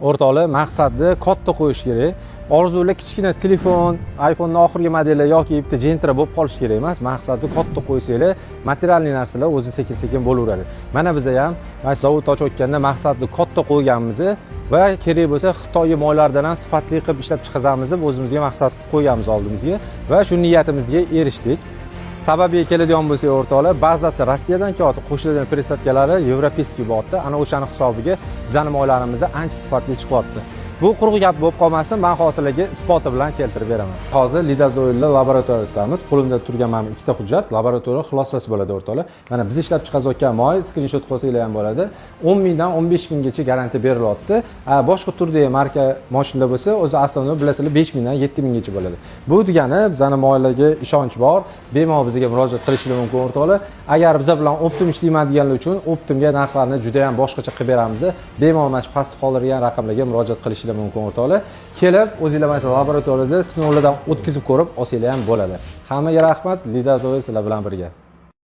o'rtoqlar, maqsadni katta qo'yish kerak. Orzular kichkina telefon, iPhonening oxirgi modeli yoki bitta Gentra bo'lib qolish kerak emas. Maqsadni katta qo'ysanglar, materialniy narsalar o'zi sekin-sekin bo'laveradi. Mana biz ham zavod ochayotganda maqsadni katta qo'yganmiz va kerak bo'lsa Xitoy moylardan ham sifatli qilib ishlab chiqazamiz deb o'zimizga maqsad qo'yganmiz oldimizga va shu niyatimizga erishdik. Sababiga keladigan bo'lsak, o'rtoqlar, bazasi Rossiyadan kelyapti, qo'shiladigan pressatkalari yevropeyskiy bo'lyapti. Ana o'shani hisobiga bizning moylarimizni ancha sifatli chiqyapti. Bu quruq gap bo'lib qolmasin, men hozirlarga isboti bilan keltirib beraman. Hozir Lidazoillar laboratoriyasimiz. Qo'limda turgan mana ikkita hujjat, laboratoriya xulosasi bo'ladi o'rtoqlar. Mana biz ishlab chiqarayotgan moy screenshot qilsanglar ham bo'ladi. 10 mingdan 15 minggacha garantiya berilyapti. Boshqa turdagi marka mashinalar bo'lsa, o'zi aslida bilasizlar 5 mingdan 7 minggacha bo'ladi. Bu degani bizning moylarga ishonch bor, bemalol bizga murojaat qilishingiz mumkin o'rtoqlar. Agar biz bilan optim ishlaydiganlar uchun optimga narxlarni juda ham boshqacha qilib beramiz. Bemalol mana shu pastda qoldirgan raqamlarga murojaat qilishingiz mumkin o'rtoqlar. Kelib, o'zingizlar mana shu laboratoriyada sinovlardan o'tkazib ko'rib olsanglar ham bo'ladi. Hammaga rahmat, Lidazoil sizlar bilan birga.